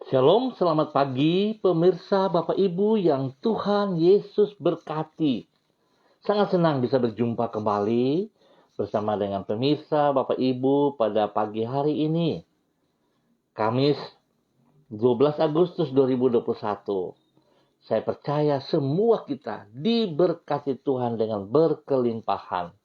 Shalom, selamat pagi pemirsa Bapak Ibu yang Tuhan Yesus berkati. Sangat senang bisa berjumpa kembali bersama dengan pemirsa Bapak Ibu pada pagi hari ini. Kamis 12 Agustus 2021. Saya percaya semua kita diberkati Tuhan dengan berkelimpahan.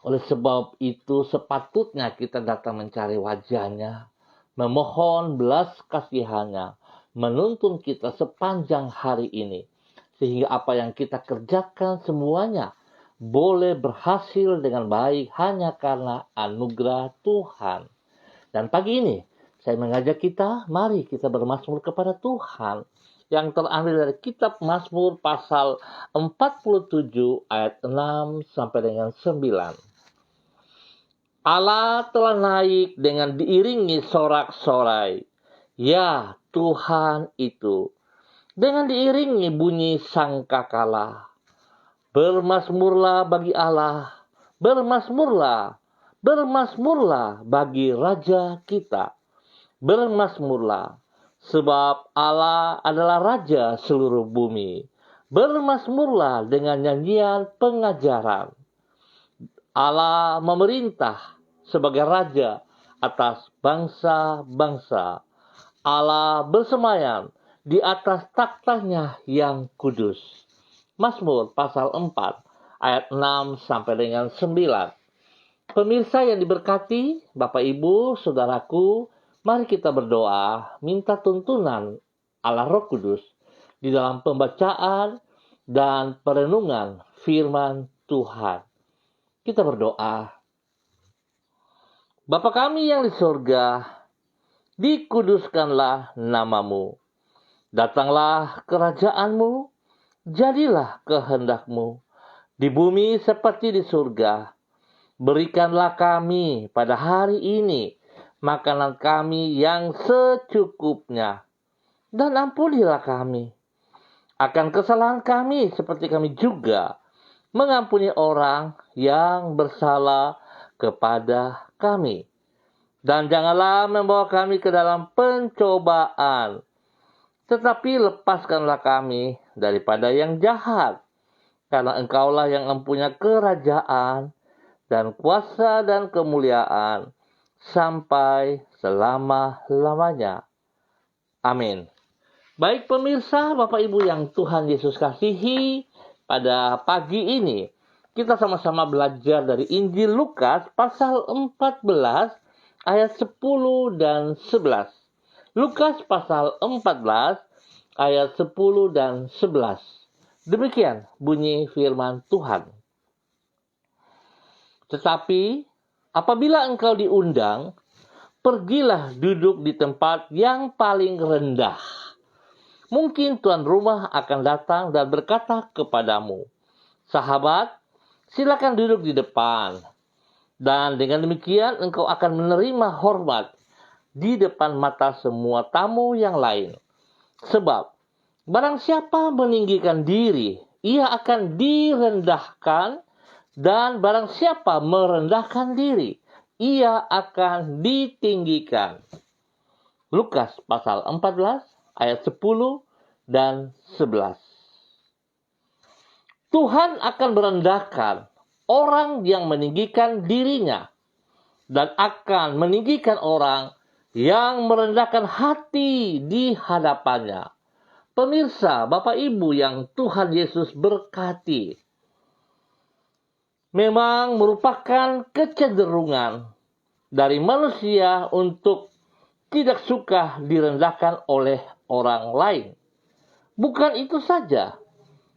Oleh sebab itu sepatutnya kita datang mencari wajah-Nya, memohon belas kasihan-Nya, menuntun kita sepanjang hari ini, sehingga apa yang kita kerjakan semuanya boleh berhasil dengan baik hanya karena anugerah Tuhan. Dan pagi ini saya mengajak kita, mari kita bermazmur kepada Tuhan, yang terambil dari kitab Mazmur pasal 47 ayat 6 sampai dengan 9. Allah telah naik dengan diiringi sorak-sorai. Ya, Tuhan itu. Dengan diiringi bunyi sangkakala. Bermazmurlah bagi Allah. Bermazmurlah. Bermazmurlah bagi Raja kita. Bermazmurlah. Sebab Allah adalah Raja seluruh bumi. Bermazmurlah dengan nyanyian pengajaran. Allah memerintah sebagai Raja atas bangsa-bangsa. Allah bersemayam di atas takhta-Nya yang kudus. Mazmur pasal 4 ayat 6 sampai dengan 9. Pemirsa yang diberkati, Bapak Ibu, Saudaraku, mari kita berdoa, minta tuntunan Allah Roh Kudus di dalam pembacaan dan perenungan firman Tuhan. Kita berdoa. Bapa kami yang di surga, dikuduskanlah nama-Mu. Datanglah kerajaan-Mu, jadilah kehendak-Mu, di bumi seperti di surga. Berikanlah kami pada hari ini makanan kami yang secukupnya, dan ampunilah kami akan kesalahan kami seperti kami juga mengampuni orang yang bersalah kepada kami. Dan janganlah membawa kami ke dalam pencobaan, tetapi lepaskanlah kami daripada yang jahat. Karena Engkaulah yang mempunyai kerajaan dan kuasa dan kemuliaan sampai selama-lamanya. Amin. Baik pemirsa, Bapak Ibu yang Tuhan Yesus kasihi, pada pagi ini kita sama-sama belajar dari Injil Lukas pasal 14 ayat 10 dan 11. Lukas pasal 14 ayat 10 dan 11. Demikian bunyi firman Tuhan. Tetapi apabila engkau diundang, pergilah duduk di tempat yang paling rendah. Mungkin tuan rumah akan datang dan berkata kepadamu, "Sahabat, silakan duduk di depan." Dan dengan demikian engkau akan menerima hormat di depan mata semua tamu yang lain. Sebab barang siapa meninggikan diri, ia akan direndahkan, dan barang siapa merendahkan diri, ia akan ditinggikan. Lukas pasal 14 ayat 10 dan 11. Tuhan akan merendahkan orang yang meninggikan dirinya dan akan meninggikan orang yang merendahkan hati di hadapannya. Pemirsa, Bapak Ibu yang Tuhan Yesus berkati, memang merupakan kecenderungan dari manusia untuk tidak suka direndahkan oleh orang lain. Bukan itu saja,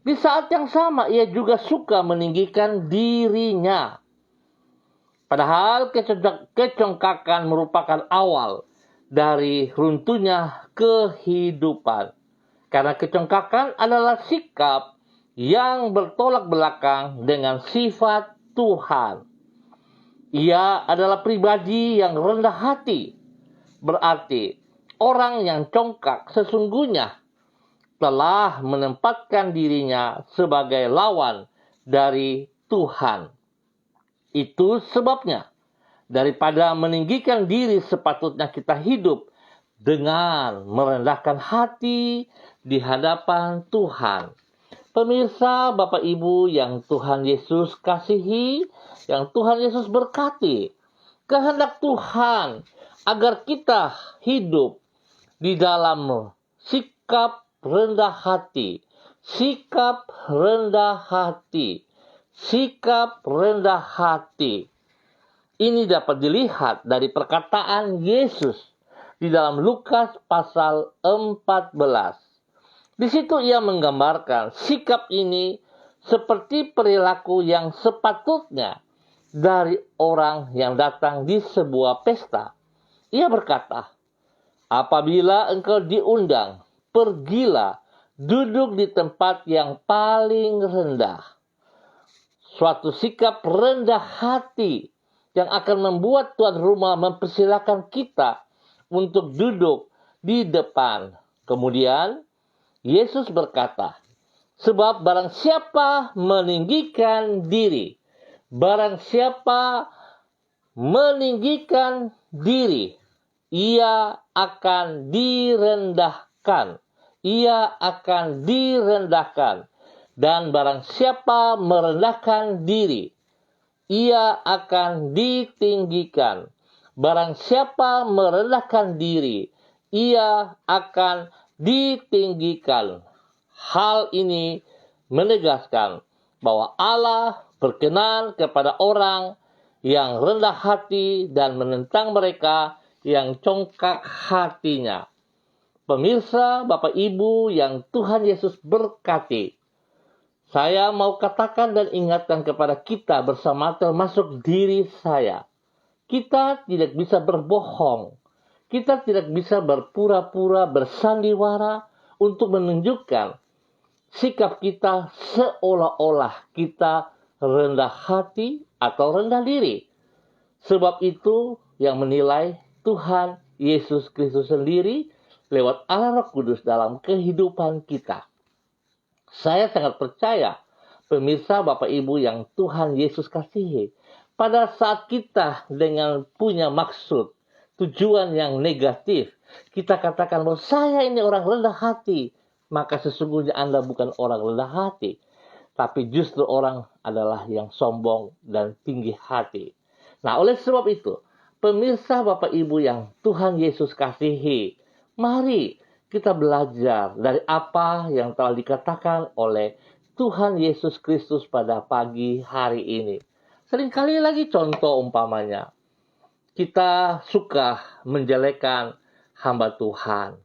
di saat yang sama ia juga suka meninggikan dirinya. Padahal kecongkakan merupakan awal dari runtuhnya kehidupan. Karena kecongkakan adalah sikap yang bertolak belakang dengan sifat Tuhan. Ia adalah pribadi yang rendah hati. Berarti orang yang congkak sesungguhnya telah menempatkan dirinya sebagai lawan dari Tuhan. Itu sebabnya daripada meninggikan diri sepatutnya kita hidup dengan merendahkan hati di hadapan Tuhan. Pemirsa, Bapak Ibu yang Tuhan Yesus kasihi, yang Tuhan Yesus berkati, kehendak Tuhan agar kita hidup di dalam sikap rendah hati, sikap rendah hati, sikap rendah hati. Ini dapat dilihat dari perkataan Yesus di dalam Lukas pasal 14. Di situ ia menggambarkan sikap ini seperti perilaku yang sepatutnya dari orang yang datang di sebuah pesta. Ia berkata, apabila engkau diundang, pergilah duduk di tempat yang paling rendah. Suatu sikap rendah hati yang akan membuat tuan rumah mempersilakan kita untuk duduk di depan. Kemudian Yesus berkata, sebab barang siapa meninggikan diri, barang siapa meninggikan diri, ia akan direndahkan. Ia akan direndahkan. Dan barang siapa merendahkan diri, ia akan ditinggikan. Barang siapa merendahkan diri, ia akan ditinggikan. Hal ini menegaskan bahwa Allah berkenan kepada orang yang rendah hati dan menentang mereka yang congkak hatinya. Pemirsa, Bapak Ibu yang Tuhan Yesus berkati, saya mau katakan dan ingatkan kepada kita bersama termasuk diri saya. Kita tidak bisa berbohong. Kita tidak bisa berpura-pura bersandiwara untuk menunjukkan sikap kita seolah-olah kita rendah hati atau rendah diri. Sebab itu yang menilai Tuhan Yesus Kristus sendiri lewat Allah Roh Kudus dalam kehidupan kita. Saya sangat percaya, pemirsa Bapak Ibu yang Tuhan Yesus kasihi, pada saat kita dengan punya maksud, tujuan yang negatif, kita katakan bahwa saya ini orang rendah hati, maka sesungguhnya Anda bukan orang rendah hati, tapi justru orang adalah yang sombong dan tinggi hati. Nah, oleh sebab itu, pemirsa Bapak Ibu yang Tuhan Yesus kasihi, mari kita belajar dari apa yang telah dikatakan oleh Tuhan Yesus Kristus pada pagi hari ini. Seringkali lagi contoh umpamanya, kita suka menjelekkan hamba Tuhan.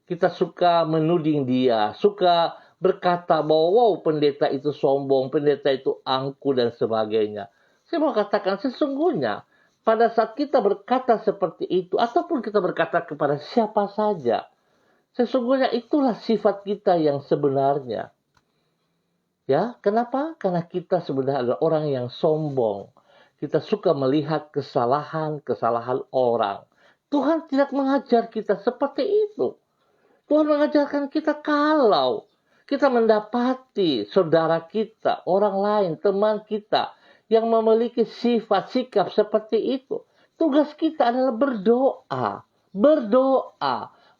Kita suka menuding dia, suka berkata bahwa wow, pendeta itu sombong, pendeta itu angkuh dan sebagainya. Saya mau katakan sesungguhnya pada saat kita berkata seperti itu, ataupun kita berkata kepada siapa saja, sesungguhnya itulah sifat kita yang sebenarnya. Ya, kenapa? Karena kita sebenarnya adalah orang yang sombong. Kita suka melihat kesalahan-kesalahan orang. Tuhan tidak mengajar kita seperti itu. Tuhan mengajarkan kita kalau kita mendapati saudara kita, orang lain, teman kita yang memiliki sifat, sikap seperti itu. Tugas kita adalah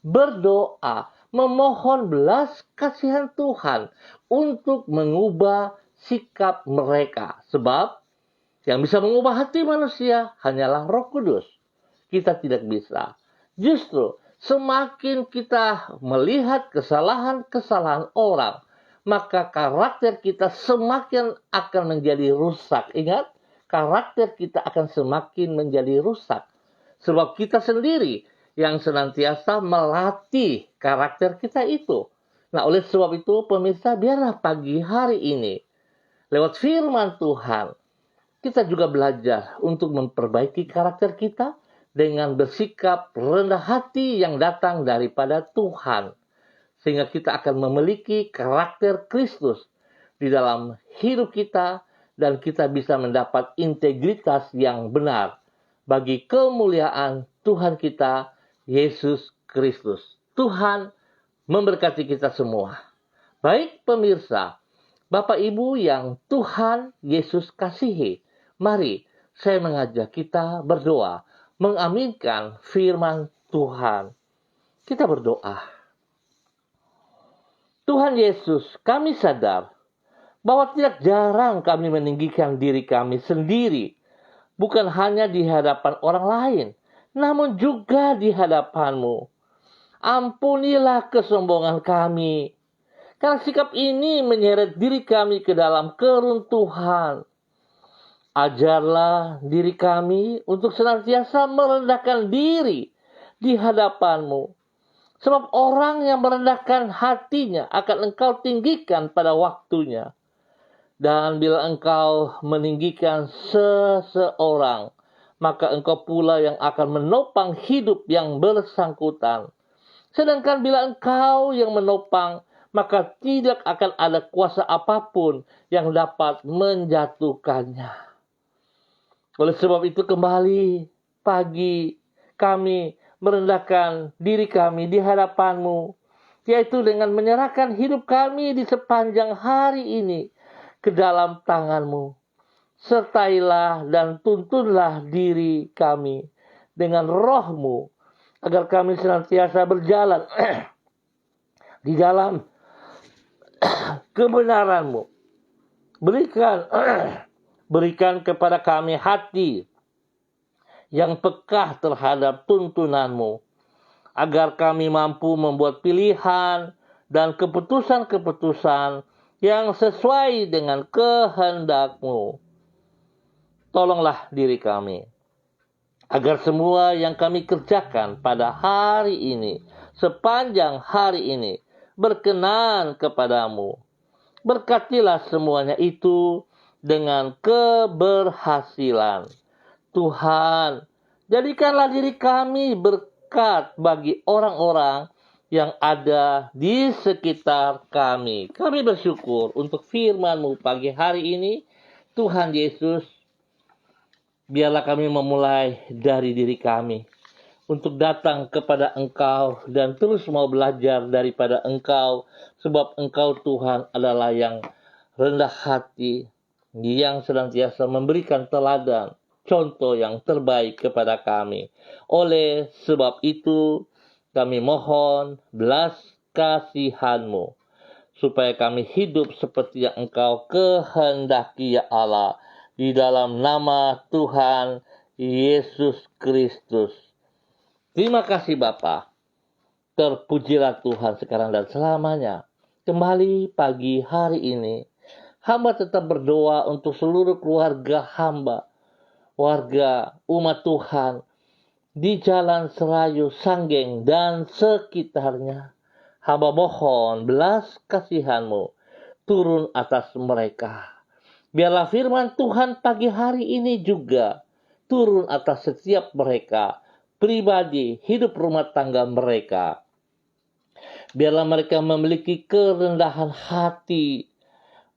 berdoa, memohon belas kasihan Tuhan untuk mengubah sikap mereka. Sebab yang bisa mengubah hati manusia hanyalah Roh Kudus. Kita tidak bisa. Justru semakin kita melihat kesalahan-kesalahan orang, maka karakter kita semakin akan menjadi rusak. Ingat, karakter kita akan semakin menjadi rusak. Sebab kita sendiri yang senantiasa melatih karakter kita itu. Nah, oleh sebab itu, pemirsa, biarlah pagi hari ini, lewat firman Tuhan, kita juga belajar untuk memperbaiki karakter kita dengan bersikap rendah hati yang datang daripada Tuhan. Sehingga kita akan memiliki karakter Kristus di dalam hidup kita dan kita bisa mendapat integritas yang benar bagi kemuliaan Tuhan kita, Yesus Kristus. Tuhan memberkati kita semua. Baik pemirsa, Bapak Ibu yang Tuhan Yesus kasihi, mari saya mengajak kita berdoa, mengaminkan firman Tuhan. Kita berdoa. Tuhan Yesus, kami sadar bahwa tidak jarang kami meninggikan diri kami sendiri, bukan hanya di hadapan orang lain, namun juga di hadapan-Mu. Ampunilah kesombongan kami, karena sikap ini menyeret diri kami ke dalam keruntuhan. Ajarlah diri kami untuk senantiasa merendahkan diri di hadapan-Mu. Sebab orang yang merendahkan hatinya akan Engkau tinggikan pada waktunya. Dan bila Engkau meninggikan seseorang, maka Engkau pula yang akan menopang hidup yang bersangkutan. Sedangkan bila Engkau yang menopang, maka tidak akan ada kuasa apapun yang dapat menjatuhkannya. Oleh sebab itu kembali pagi kami merendahkan diri kami di hadapan-Mu, yaitu dengan menyerahkan hidup kami di sepanjang hari ini ke dalam tangan-Mu. Sertailah dan tuntunlah diri kami dengan roh-Mu, agar kami senantiasa berjalan di dalam kebenaran-Mu. Berikan kepada kami hati yang peka terhadap tuntunan-Mu, agar kami mampu membuat pilihan dan keputusan-keputusan yang sesuai dengan kehendak-Mu. Tolonglah diri kami, agar semua yang kami kerjakan pada hari ini, sepanjang hari ini, berkenan kepada-Mu. Berkatilah semuanya itu dengan keberhasilan. Tuhan, jadikanlah diri kami berkat bagi orang-orang yang ada di sekitar kami. Kami bersyukur untuk firman-Mu pagi hari ini. Tuhan Yesus, biarlah kami memulai dari diri kami untuk datang kepada Engkau dan terus mau belajar daripada Engkau, sebab Engkau Tuhan adalah yang rendah hati, yang senantiasa memberikan teladan, contoh yang terbaik kepada kami. Oleh sebab itu, kami mohon belas kasihan-Mu, supaya kami hidup seperti yang Engkau kehendaki, ya Allah, di dalam nama Tuhan Yesus Kristus. Terima kasih Bapa. Terpujilah Tuhan sekarang dan selamanya. Kembali pagi hari ini, hamba tetap berdoa untuk seluruh keluarga hamba, warga umat Tuhan di Jalan Serayu, Sanggeng, dan sekitarnya. Hamba mohon belas kasihan-Mu turun atas mereka. Biarlah firman Tuhan pagi hari ini juga turun atas setiap mereka, pribadi, hidup rumah tangga mereka. Biarlah mereka memiliki kerendahan hati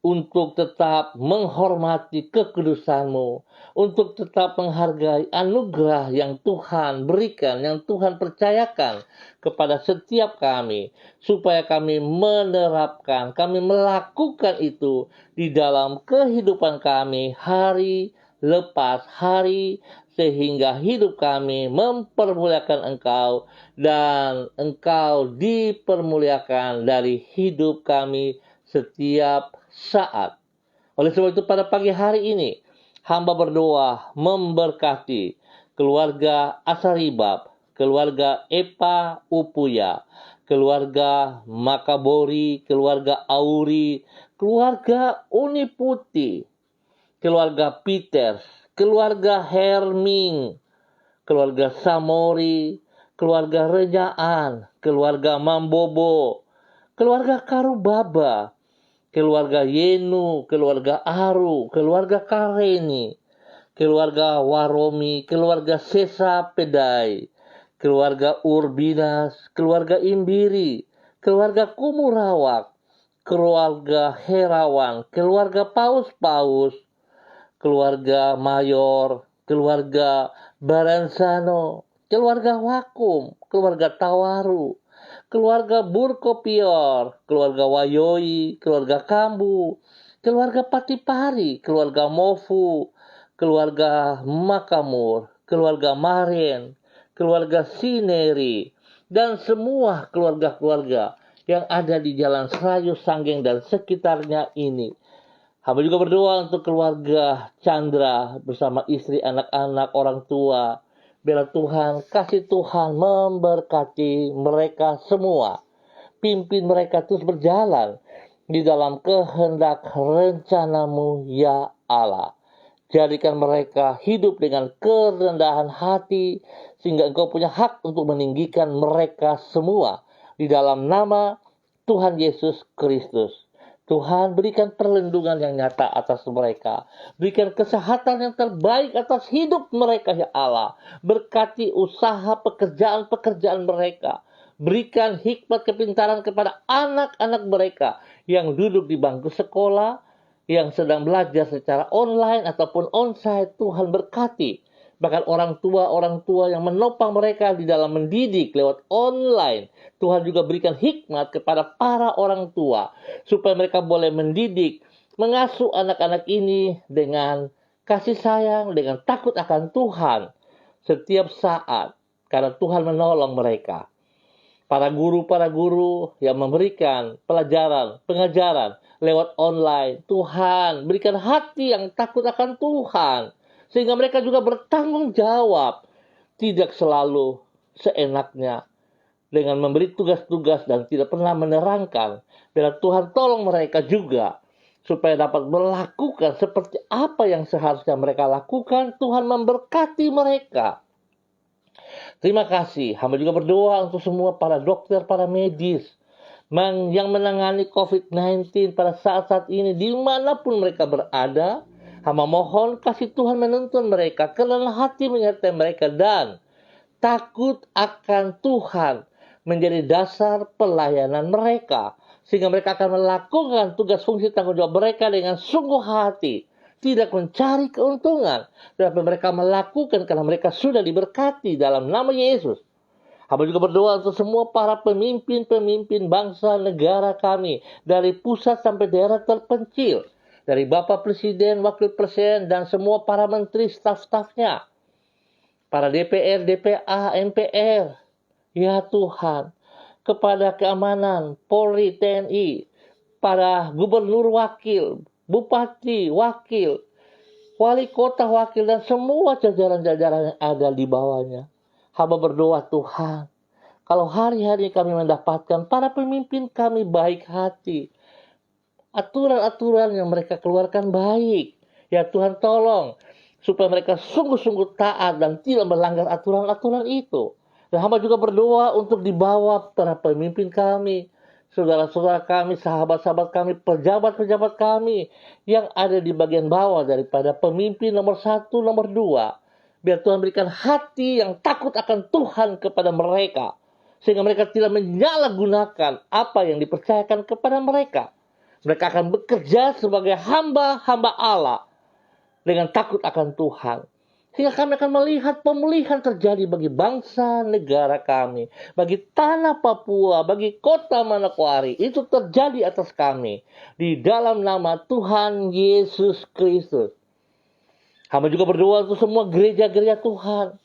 untuk tetap menghormati kekudusan-Mu, untuk tetap menghargai anugerah yang Tuhan berikan, yang Tuhan percayakan kepada setiap kami, supaya kami menerapkan, kami melakukan itu di dalam kehidupan kami hari lepas hari, sehingga hidup kami mempermuliakan Engkau dan Engkau dipermuliakan dari hidup kami setiap saat. Oleh sebab itu pada pagi hari ini, hamba berdoa memberkati keluarga Asaribab, keluarga Epa Upuya, keluarga Makabori, keluarga Auri, keluarga Uniputi, keluarga Peters, keluarga Herming, keluarga Samori, keluarga Renyaan, keluarga Mambobo, keluarga Karubaba, keluarga Yenu, keluarga Aru, keluarga Kareni, keluarga Waromi, keluarga Sesa Pedai, keluarga Urbinas, keluarga Imbiri, keluarga Kumurawak, keluarga Herawan, keluarga Paus-Paus, keluarga Mayor, keluarga Baransano, keluarga Wakum, keluarga Tawaru, keluarga Burkopior, keluarga Wayoi, keluarga Kambu, keluarga Patipari, keluarga Mofu, keluarga Makamur, keluarga Maren, keluarga Sineri, dan semua keluarga-keluarga yang ada di Jalan Serayu Sanggeng dan sekitarnya ini. Hamba juga berdoa untuk keluarga Chandra bersama istri, anak-anak, orang tua. Biar Tuhan, kasih Tuhan memberkati mereka semua. Pimpin mereka terus berjalan di dalam kehendak rencanamu ya Allah. Jadikan mereka hidup dengan kerendahan hati sehingga Engkau punya hak untuk meninggikan mereka semua di dalam nama Tuhan Yesus Kristus. Tuhan, berikan perlindungan yang nyata atas mereka. Berikan kesehatan yang terbaik atas hidup mereka ya Allah. Berkati usaha pekerjaan-pekerjaan mereka. Berikan hikmat kepintaran kepada anak-anak mereka yang duduk di bangku sekolah, yang sedang belajar secara online ataupun onsite. Tuhan berkati. Bahkan orang tua yang menopang mereka di dalam mendidik lewat online. Tuhan juga berikan hikmat kepada para orang tua supaya mereka boleh mendidik, mengasuh anak-anak ini dengan kasih sayang, dengan takut akan Tuhan setiap saat. Karena Tuhan menolong mereka. Para guru yang memberikan pelajaran, pengajaran lewat online. Tuhan, berikan hati yang takut akan Tuhan. Sehingga mereka juga bertanggung jawab. Tidak selalu seenaknya dengan memberi tugas-tugas dan tidak pernah menerangkan. Bila Tuhan tolong mereka juga supaya dapat melakukan seperti apa yang seharusnya mereka lakukan. Tuhan memberkati mereka. Terima kasih. Hamba juga berdoa untuk semua para dokter, para medis yang menangani COVID-19 pada saat-saat ini dimanapun mereka berada. Hamba mohon kasih Tuhan menuntun mereka, kerelaan hati menyertai mereka, dan takut akan Tuhan menjadi dasar pelayanan mereka. Sehingga mereka akan melakukan tugas fungsi tanggung jawab mereka dengan sungguh hati. Tidak mencari keuntungan, tetapi mereka melakukan karena mereka sudah diberkati dalam nama Yesus. Hamba juga berdoa untuk semua para pemimpin bangsa negara kami, dari pusat sampai daerah terpencil, dari Bapak Presiden, Wakil Presiden, dan semua para menteri, staf-stafnya, para DPR, DPA, MPR. Ya Tuhan, kepada keamanan, Polri, TNI, para gubernur wakil, bupati, wakil, wali kota, wakil, dan semua jajaran-jajaran yang ada di bawahnya. Hamba berdoa Tuhan, kalau hari-hari kami mendapatkan para pemimpin kami baik hati, aturan-aturan yang mereka keluarkan baik. Ya Tuhan, tolong supaya mereka sungguh-sungguh taat dan tidak melanggar aturan-aturan itu. Dan hamba juga berdoa untuk di bawah para pemimpin kami, saudara-saudara kami, sahabat-sahabat kami, pejabat-pejabat kami yang ada di bagian bawah daripada pemimpin nomor 1, nomor 2. Biar Tuhan berikan hati yang takut akan Tuhan kepada mereka. Sehingga mereka tidak menyalahgunakan apa yang dipercayakan kepada mereka. Mereka akan bekerja sebagai hamba-hamba Allah dengan takut akan Tuhan. Sehingga kami akan melihat pemulihan terjadi bagi bangsa negara kami, bagi tanah Papua, bagi kota Manokwari. Itu terjadi atas kami di dalam nama Tuhan Yesus Kristus. Hamba juga berdoa untuk semua gereja-gereja Tuhan,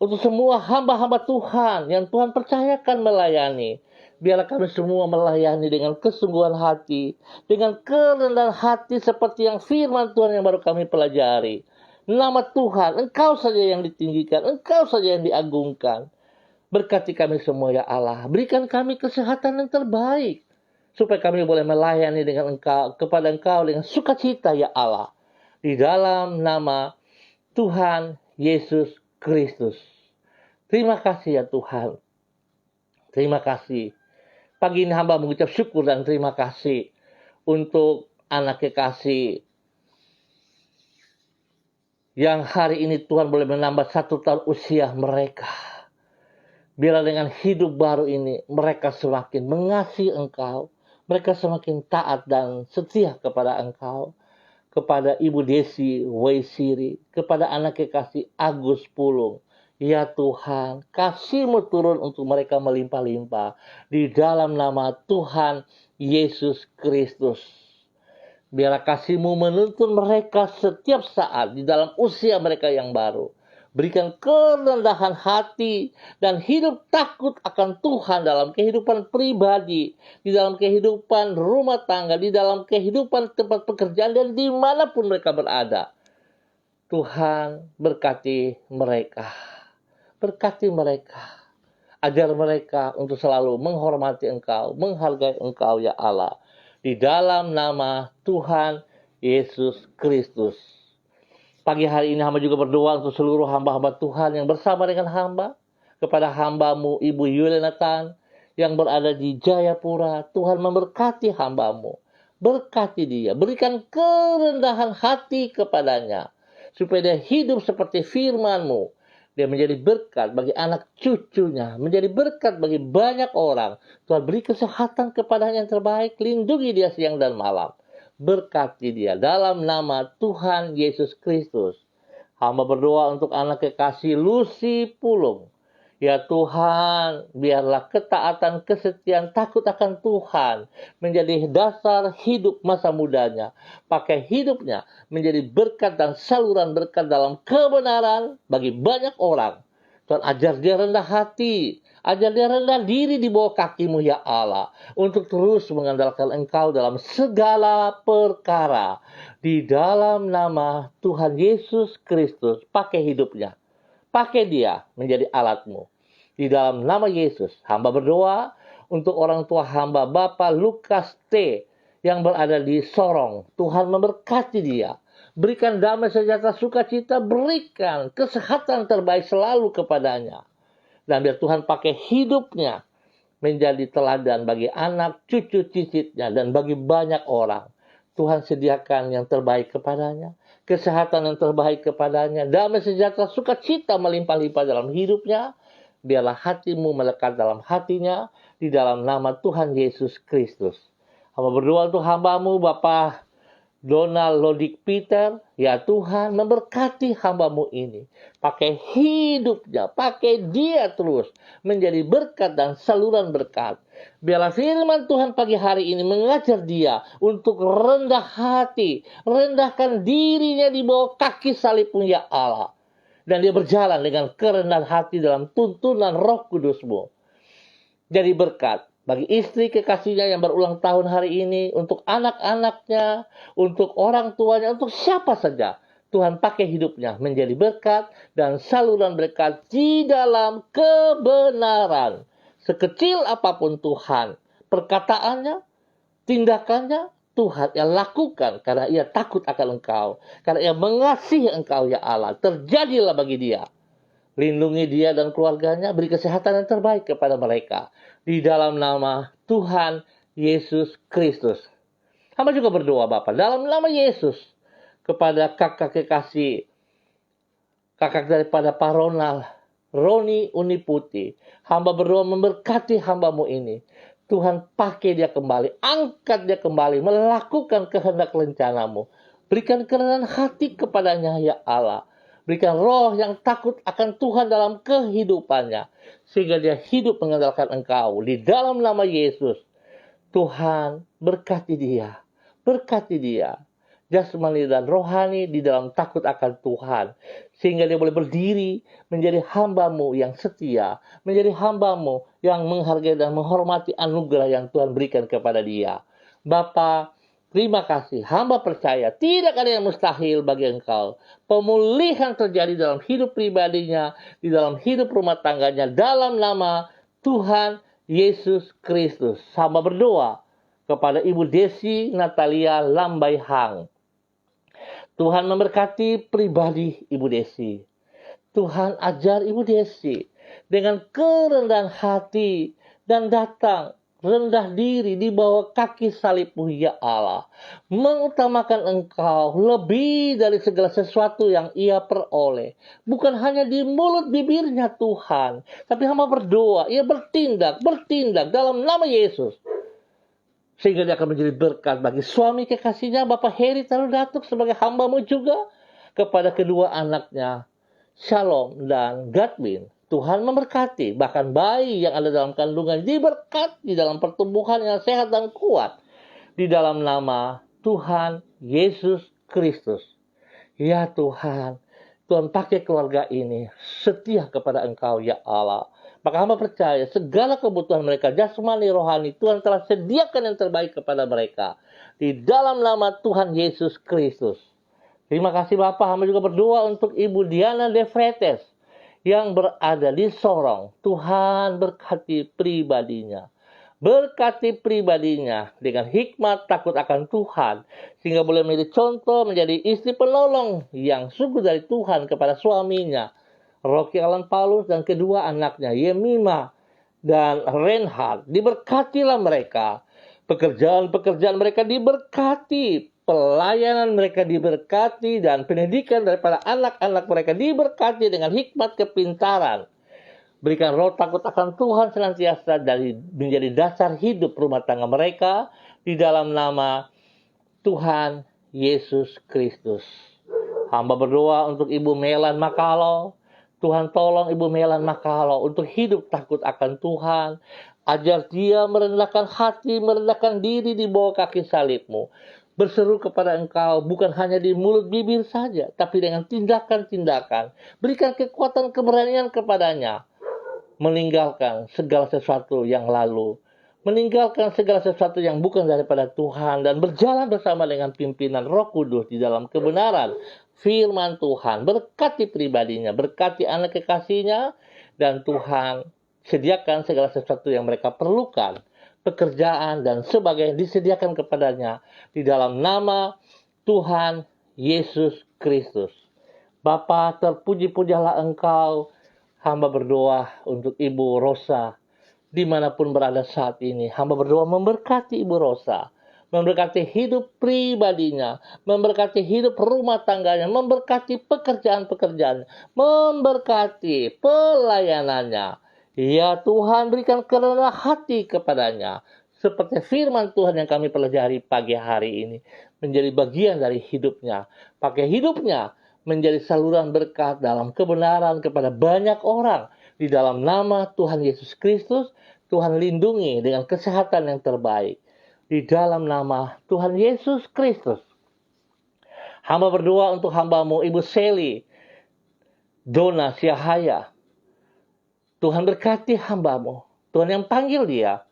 untuk semua hamba-hamba Tuhan yang Tuhan percayakan melayani. Biarlah kami semua melayani dengan kesungguhan hati, dengan kerendahan hati seperti yang firman Tuhan yang baru kami pelajari. Nama Tuhan, Engkau saja yang ditinggikan, Engkau saja yang diagungkan. Berkati kami semua ya Allah, berikan kami kesehatan yang terbaik, supaya kami boleh melayani dengan Engkau, kepada Engkau dengan sukacita ya Allah. Di dalam nama Tuhan Yesus Kristus. Terima kasih ya Tuhan. Terima kasih. Pagi ini hamba mengucap syukur dan terima kasih untuk anak kekasih yang hari ini Tuhan boleh menambah 1 tahun usia mereka. Biarlah dengan hidup baru ini mereka semakin mengasihi Engkau. Mereka semakin taat dan setia kepada Engkau. Kepada Ibu Desi Waisiri, kepada anak kekasih Agus Pulung. Ya Tuhan, kasih-Mu turun untuk mereka melimpah-limpah di dalam nama Tuhan Yesus Kristus. Biarlah kasih-Mu menuntun mereka setiap saat di dalam usia mereka yang baru. Berikan kerendahan hati dan hidup takut akan Tuhan dalam kehidupan pribadi, di dalam kehidupan rumah tangga, di dalam kehidupan tempat pekerjaan, dan dimanapun mereka berada. Tuhan berkati mereka. Berkati mereka. Ajar mereka untuk selalu menghormati Engkau, menghargai Engkau ya Allah. Di dalam nama Tuhan Yesus Kristus. Pagi hari ini hamba juga berdoa untuk seluruh hamba-hamba Tuhan yang bersama dengan hamba. Kepada hambamu Ibu Yulenatan yang berada di Jayapura. Tuhan memberkati hambamu. Berkati dia. Berikan kerendahan hati kepadanya. Supaya dia hidup seperti firman-Mu. Dia menjadi berkat bagi anak cucunya. Menjadi berkat bagi banyak orang. Tuhan beri kesehatan kepadanya yang terbaik. Lindungi dia siang dan malam. Berkati dia dalam nama Tuhan Yesus Kristus. Hamba berdoa untuk anak kekasih Lucy Pulung. Ya Tuhan, biarlah ketaatan, kesetiaan, takut akan Tuhan menjadi dasar hidup masa mudanya. Pakai hidupnya menjadi berkat dan saluran berkat dalam kebenaran bagi banyak orang. Tuhan ajar dia rendah hati, ajar dia rendah diri di bawah kaki-Mu ya Allah. Untuk terus mengandalkan Engkau dalam segala perkara. Di dalam nama Tuhan Yesus Kristus, pakai hidupnya. Pakai dia menjadi alat-Mu. Di dalam nama Yesus, hamba berdoa untuk orang tua hamba Bapak Lukas T. yang berada di Sorong. Tuhan memberkati dia. Berikan damai sejahtera sukacita, berikan kesehatan terbaik selalu kepadanya. Dan biar Tuhan pakai hidupnya menjadi teladan bagi anak, cucu cicitnya, dan bagi banyak orang. Tuhan sediakan yang terbaik kepadanya. Kesehatan yang terbaik kepadanya. Damai sejahtera sukacita melimpah-limpah dalam hidupnya. Biarlah hatimu melekat dalam hatinya. Di dalam nama Tuhan Yesus Kristus. Hamba berdoa untuk hambamu Bapak Donald Lodik Peter. Ya Tuhan, memberkati hambamu ini. Pakai hidupnya, pakai dia terus menjadi berkat dan saluran berkat. Biarlah firman Tuhan pagi hari ini mengajar dia untuk rendah hati, rendahkan dirinya di bawah kaki salib-Mu ya Allah. Dan dia berjalan dengan kerendahan hati dalam tuntunan Roh Kudus-Mu. Jadi berkat bagi istri kekasihnya yang berulang tahun hari ini, untuk anak-anaknya, untuk orang tuanya, untuk siapa saja. Tuhan pakai hidupnya menjadi berkat dan saluran berkat di dalam kebenaran. Sekecil apapun Tuhan, perkataannya, tindakannya, Tuhan yang lakukan karena ia takut akan Engkau. Karena ia mengasihi Engkau ya Allah. Terjadilah bagi dia. Lindungi dia dan keluarganya, beri kesehatan yang terbaik kepada mereka. Di dalam nama Tuhan Yesus Kristus. Hamba juga berdoa Bapak, dalam nama Yesus, kepada kakak kekasih, kakak daripada Pak Ronald, Roni Uniputi. Hamba berdoa memberkati hambamu ini. Tuhan pakai dia kembali, angkat dia kembali, melakukan kehendak rencana-Mu. Berikan kerendahan hati kepadanya ya Allah. Berikan roh yang takut akan Tuhan dalam kehidupannya. Sehingga dia hidup mengandalkan Engkau. Di dalam nama Yesus. Tuhan berkati dia. Berkati dia. Jasmani dan rohani di dalam takut akan Tuhan. Sehingga dia boleh berdiri menjadi hamba-Mu yang setia. Menjadi hamba-Mu yang menghargai dan menghormati anugerah yang Tuhan berikan kepada dia. Bapa, terima kasih. Hamba percaya tidak ada yang mustahil bagi Engkau. Pemulihan terjadi dalam hidup pribadinya, di dalam hidup rumah tangganya, dalam nama Tuhan Yesus Kristus. Hamba berdoa kepada Ibu Desi Natalia Lambaihang. Tuhan memberkati pribadi Ibu Desi. Tuhan ajar Ibu Desi dengan kerendahan hati dan datang rendah diri di bawah kaki salib-Mu ya Allah. Mengutamakan Engkau lebih dari segala sesuatu yang ia peroleh. Bukan hanya di mulut bibirnya Tuhan. Tapi hamba berdoa, ia bertindak dalam nama Yesus. Sehingga dia akan menjadi berkat bagi suami kekasihnya, Bapak Heri Tarudatuk sebagai hamba-Mu juga. Kepada kedua anaknya, Shalom dan Godwin. Tuhan memberkati, bahkan bayi yang ada dalam kandungan diberkati dalam pertumbuhan yang sehat dan kuat. Di dalam nama Tuhan Yesus Kristus. Ya Tuhan, Tuhan pakai keluarga ini setia kepada Engkau, ya Allah. Maka hamba percaya segala kebutuhan mereka, jasmani, rohani, Tuhan telah sediakan yang terbaik kepada mereka. Di dalam nama Tuhan Yesus Kristus. Terima kasih Bapak, hamba juga berdoa untuk Ibu Diana De Vretes yang berada di Sorong. Tuhan berkati pribadinya. Berkati pribadinya dengan hikmat takut akan Tuhan, sehingga boleh menjadi contoh, menjadi istri penolong yang sungguh dari Tuhan kepada suaminya, Rocky Alan Paulus, dan kedua anaknya, Yemima dan Reinhard. Diberkatilah mereka, pekerjaan-pekerjaan mereka diberkati, pelayanan mereka diberkati, dan pendidikan daripada anak-anak mereka diberkati dengan hikmat kepintaran. Berikan roh takut akan Tuhan senantiasa menjadi dasar hidup rumah tangga mereka di dalam nama Tuhan Yesus Kristus. Hamba berdoa untuk Ibu Melan Makalo. Tuhan tolong Ibu Melan Makalo untuk hidup takut akan Tuhan. Ajar dia merendahkan hati, merendahkan diri di bawah kaki salib-Mu. Berseru kepada Engkau bukan hanya di mulut bibir saja, tapi dengan tindakan-tindakan. Berikan kekuatan keberanian kepadanya. Meninggalkan segala sesuatu yang lalu, meninggalkan segala sesuatu yang bukan daripada Tuhan, dan berjalan bersama dengan pimpinan Roh Kudus di dalam kebenaran firman Tuhan. Berkati pribadinya, berkati anak kekasihnya, dan Tuhan sediakan segala sesuatu yang mereka perlukan, pekerjaan dan sebagainya disediakan kepadanya di dalam nama Tuhan Yesus Kristus. Bapa, terpuji-pujilah Engkau. Hamba berdoa untuk Ibu Rosa, dimanapun berada saat ini. Hamba berdoa memberkati Ibu Rosa, memberkati hidup pribadinya, memberkati hidup rumah tangganya, memberkati pekerjaan-pekerjaannya, memberkati pelayanannya. Ya Tuhan, berikan kerendahan hati kepadanya. Seperti firman Tuhan yang kami pelajari pagi hari ini, menjadi bagian dari hidupnya. Pakai hidupnya menjadi saluran berkat dalam kebenaran kepada banyak orang. Di dalam nama Tuhan Yesus Kristus, Tuhan lindungi dengan kesehatan yang terbaik. Di dalam nama Tuhan Yesus Kristus. Hamba berdoa untuk hamba-Mu Ibu Seli Dona Siahaya. Tuhan berkati hamba-Mu. Tuhan yang panggil dia.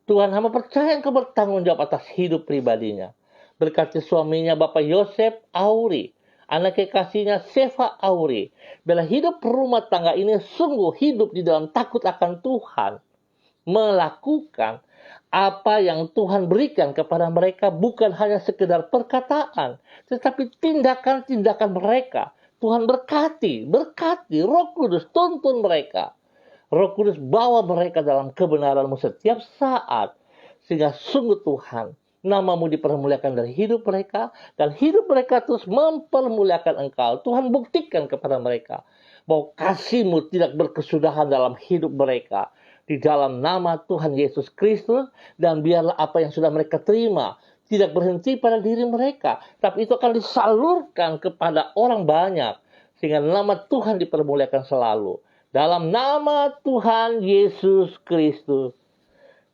Tuhan, hamba percaya Engkau bertanggung jawab atas hidup pribadinya. Berkati suaminya Bapak Yosef Auri, anak kekasihnya Seva Auri. Bila hidup rumah tangga ini sungguh hidup di dalam takut akan Tuhan. Melakukan apa yang Tuhan berikan kepada mereka, bukan hanya sekedar perkataan, tetapi tindakan-tindakan mereka. Tuhan berkati, Roh Kudus tuntun mereka. Roh Kudus bawa mereka dalam kebenaran-Mu setiap saat. Sehingga sungguh Tuhan, nama-Mu dipermuliakan dari hidup mereka, dan hidup mereka terus mempermuliakan Engkau. Tuhan buktikan kepada mereka bahwa kasih-Mu tidak berkesudahan dalam hidup mereka. Di dalam nama Tuhan Yesus Kristus, dan biarlah apa yang sudah mereka terima tidak berhenti pada diri mereka, tapi itu akan disalurkan kepada orang banyak, sehingga nama Tuhan dipermuliakan selalu. Dalam nama Tuhan Yesus Kristus,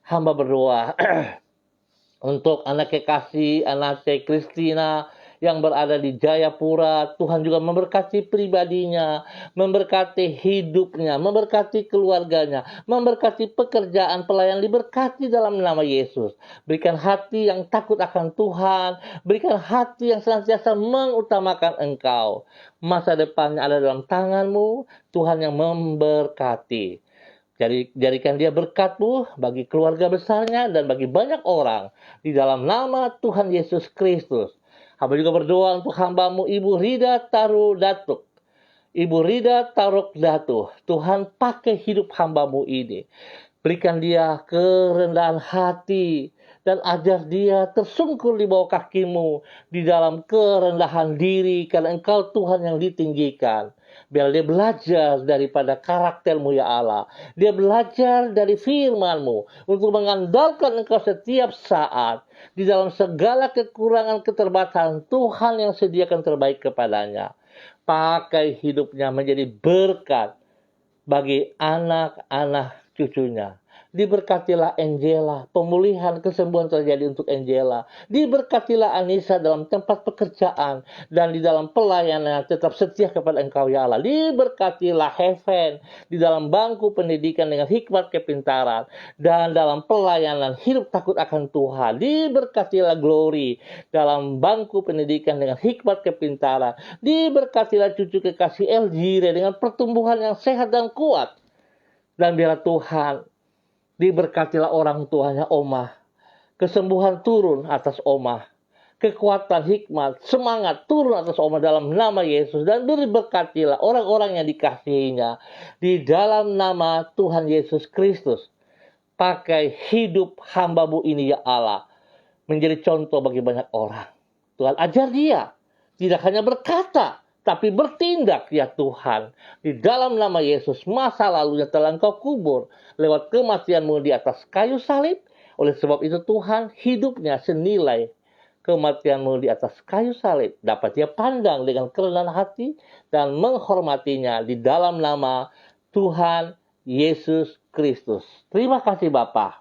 hamba berdoa untuk anak kekasih, anak saya Kristina yang berada di Jayapura. Tuhan juga memberkati pribadinya, memberkati hidupnya, memberkati keluarganya, memberkati pekerjaan pelayan, diberkati dalam nama Yesus. Berikan hati yang takut akan Tuhan, berikan hati yang senantiasa mengutamakan Engkau. Masa depannya ada dalam tangan-Mu, Tuhan yang memberkati. Jadikan dia berkat-Mu bagi keluarga besarnya dan bagi banyak orang. Di dalam nama Tuhan Yesus Kristus. Hamba juga berdoa untuk hamba-Mu Ibu Rida Taruh Datuk. Ibu Rida Taruh Datuk. Tuhan pakai hidup hamba-Mu ini. Berikan dia kerendahan hati. Dan ajar dia tersungkur di bawah kaki-Mu. Di dalam kerendahan diri. Karena Engkau Tuhan yang ditinggikan. Biar dia belajar daripada karakter-Mu ya Allah. Dia belajar dari firman-Mu untuk mengandalkan Engkau setiap saat. Di dalam segala kekurangan keterbatasan, Tuhan yang sediakan terbaik kepadanya. Pakai hidupnya menjadi berkat bagi anak-anak cucunya. Diberkatilah Angela, pemulihan, kesembuhan terjadi untuk Angela. Diberkatilah Anissa dalam tempat pekerjaan dan di dalam pelayanan tetap setia kepada Engkau ya Allah. Diberkatilah Heaven di dalam bangku pendidikan dengan hikmat kepintaran dan dalam pelayanan hidup takut akan Tuhan. Diberkatilah Glory dalam bangku pendidikan dengan hikmat kepintaran. Diberkatilah cucu kekasih Elgire dengan pertumbuhan yang sehat dan kuat. Dan biarlah Tuhan diberkatilah orang tuanya Omah. Kesembuhan turun atas Omah. Kekuatan, hikmat, semangat turun atas Omah dalam nama Yesus. Dan diberkatilah orang-orang yang dikasihinya. Di dalam nama Tuhan Yesus Kristus. Pakai hidup hamba-Mu ini ya Allah. Menjadi contoh bagi banyak orang. Tuhan ajar dia. Tidak hanya berkata, tapi bertindak ya Tuhan. Di dalam nama Yesus, masa lalunya telah Engkau kubur lewat kematian-Mu di atas kayu salib. Oleh sebab itu Tuhan, hidupnya senilai kematian-Mu di atas kayu salib. Dapat dia pandang dengan kerendahan hati dan menghormatinya di dalam nama Tuhan Yesus Kristus. Terima kasih Bapa.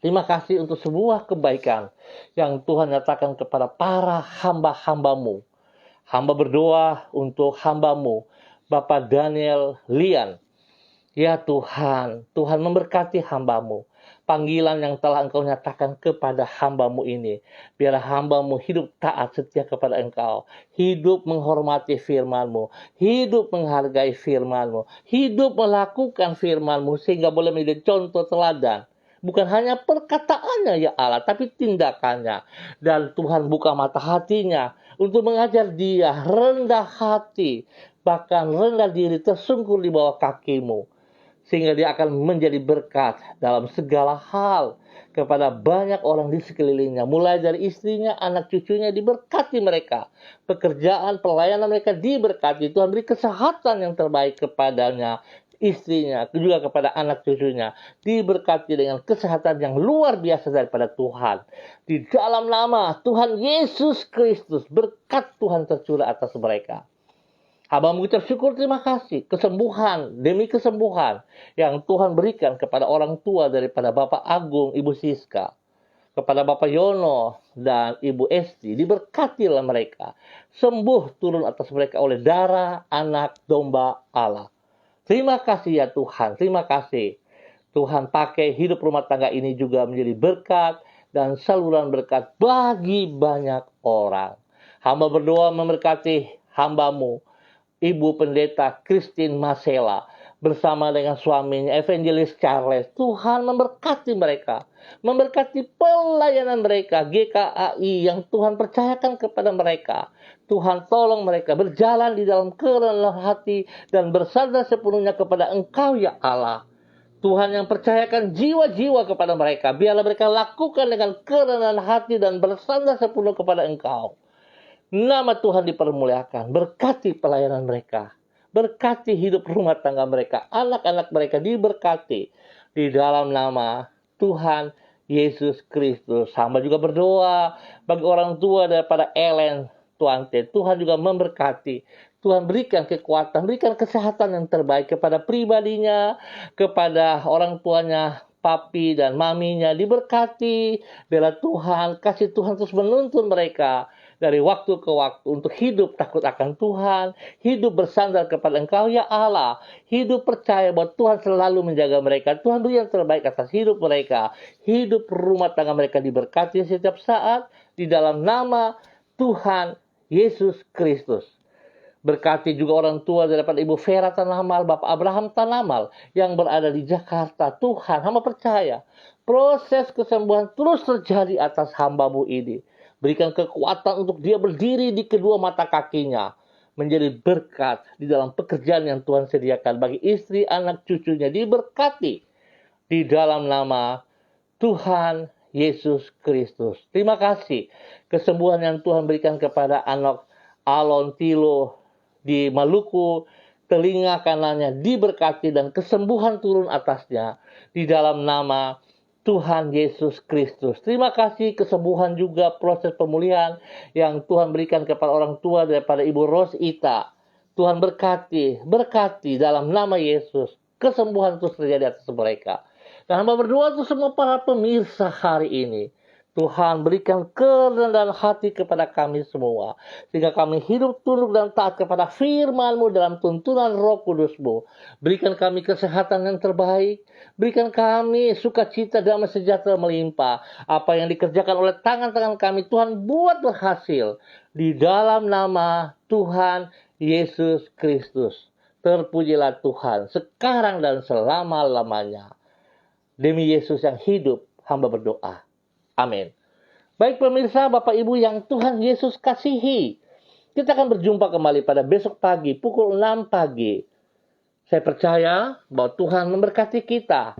Terima kasih untuk sebuah kebaikan yang Tuhan nyatakan kepada para hamba-hamba-Mu. Hamba berdoa untuk hamba-Mu, Bapak Daniel Lian. Ya Tuhan, Tuhan memberkati hamba-Mu. Panggilan yang telah Engkau nyatakan kepada hamba-Mu ini. Biar hamba-Mu hidup taat setia kepada Engkau. Hidup menghormati firman-Mu. Hidup menghargai firman-Mu. Hidup melakukan firman-Mu sehingga boleh menjadi contoh teladan. Bukan hanya perkataannya ya Allah, tapi tindakannya. Dan Tuhan buka mata hatinya untuk mengajar dia rendah hati, bahkan rendah diri tersungkur di bawah kaki-Mu. Sehingga dia akan menjadi berkat dalam segala hal kepada banyak orang di sekelilingnya. Mulai dari istrinya, anak cucunya diberkati mereka. Pekerjaan, pelayanan mereka diberkati. Tuhan beri kesehatan yang terbaik kepadanya. Istrinya, juga kepada anak cucunya, diberkati dengan kesehatan yang luar biasa daripada Tuhan. Di dalam nama Tuhan Yesus Kristus, berkat Tuhan tercurah atas mereka. Hamba mengucap syukur terima kasih, kesembuhan demi kesembuhan yang Tuhan berikan kepada orang tua daripada Bapak Agung, Ibu Siska, kepada Bapak Yono dan Ibu Esti, diberkatilah mereka. Sembuh turun atas mereka oleh darah anak domba Allah. Terima kasih ya Tuhan, terima kasih. Tuhan pakai hidup rumah tangga ini juga menjadi berkat dan saluran berkat bagi banyak orang. Hamba berdoa memberkati hamba-Mu, Ibu Pendeta Christine Masela, bersama dengan suaminya Evangelis Charles. Tuhan memberkati mereka, memberkati pelayanan mereka, GKAI yang Tuhan percayakan kepada mereka. Tuhan tolong mereka berjalan di dalam kerendahan hati dan bersandar sepenuhnya kepada Engkau ya Allah. Tuhan yang percayakan jiwa-jiwa kepada mereka, biarlah mereka lakukan dengan kerendahan hati dan bersandar sepenuh kepada Engkau. Nama Tuhan dipermuliakan, berkati pelayanan mereka, berkati hidup rumah tangga mereka, anak-anak mereka diberkati di dalam nama Tuhan Yesus Kristus. Hamba juga berdoa bagi orang tua daripada Ellen Tuante. Tuhan juga memberkati. Tuhan berikan kekuatan, berikan kesehatan yang terbaik kepada pribadinya, kepada orang tuanya, papi dan maminya. Diberkati, bela Tuhan, kasih Tuhan terus menuntun mereka dari waktu ke waktu untuk hidup takut akan Tuhan, hidup bersandar kepada Engkau ya Allah, hidup percaya bahwa Tuhan selalu menjaga mereka. Tuhan beri yang terbaik atas hidup mereka, hidup rumah tangga mereka diberkati setiap saat di dalam nama Tuhan Yesus Kristus. Berkati juga orang tua daripada Ibu Vera Tanamal, Bapak Abraham Tanamal yang berada di Jakarta. Tuhan, hamba percaya proses kesembuhan terus terjadi atas hamba-Mu ini. Berikan kekuatan untuk dia berdiri di kedua mata kakinya. Menjadi berkat di dalam pekerjaan yang Tuhan sediakan bagi istri, anak, cucunya. Diberkati di dalam nama Tuhan Yesus Kristus. Terima kasih. Kesembuhan yang Tuhan berikan kepada anak Alon Tilo di Maluku, telinga kanannya diberkati dan kesembuhan turun atasnya di dalam nama Tuhan Yesus Kristus. Terima kasih kesembuhan juga proses pemulihan yang Tuhan berikan kepada orang tua daripada Ibu Rosita. Tuhan berkati dalam nama Yesus. Kesembuhan terus terjadi atas mereka. Dan hamba berdoa untuk semua para pemirsa hari ini. Tuhan berikan kerendahan hati kepada kami semua. Sehingga kami hidup tunduk dan taat kepada firman-Mu dalam tuntunan Roh Kudus-Mu. Berikan kami kesehatan yang terbaik. Berikan kami sukacita damai sejahtera melimpah. Apa yang dikerjakan oleh tangan-tangan kami, Tuhan buat berhasil. Di dalam nama Tuhan Yesus Kristus. Terpujilah Tuhan sekarang dan selama-lamanya. Demi Yesus yang hidup, hamba berdoa. Amin. Baik pemirsa, Bapak Ibu yang Tuhan Yesus kasihi. Kita akan berjumpa kembali pada besok pagi, pukul 6 pagi. Saya percaya bahwa Tuhan memberkati kita.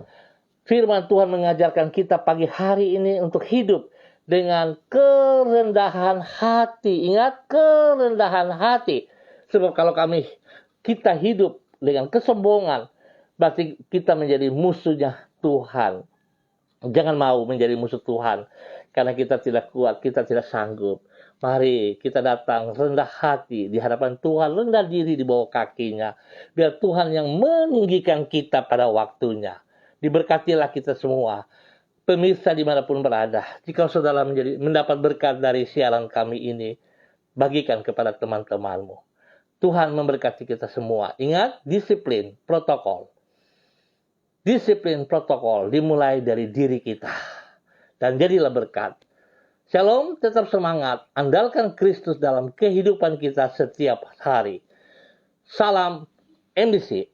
Firman Tuhan mengajarkan kita pagi hari ini untuk hidup dengan kerendahan hati. Ingat, kerendahan hati. Sebab kalau kita hidup dengan kesombongan, berarti kita menjadi musuhnya Tuhan. Jangan mau menjadi musuh Tuhan. Karena kita tidak kuat, kita tidak sanggup. Mari kita datang rendah hati di hadapan Tuhan, rendah diri di bawah kakinya. Biar Tuhan yang meninggikan kita pada waktunya. Diberkatilah kita semua. Pemirsa dimanapun berada. Jika saudara mendapat berkat dari siaran kami ini, bagikan kepada teman-temanmu. Tuhan memberkati kita semua. Ingat, disiplin, protokol. Disiplin protokol dimulai dari diri kita. Dan jadilah berkat. Shalom, tetap semangat. Andalkan Kristus dalam kehidupan kita setiap hari. Salam MBC.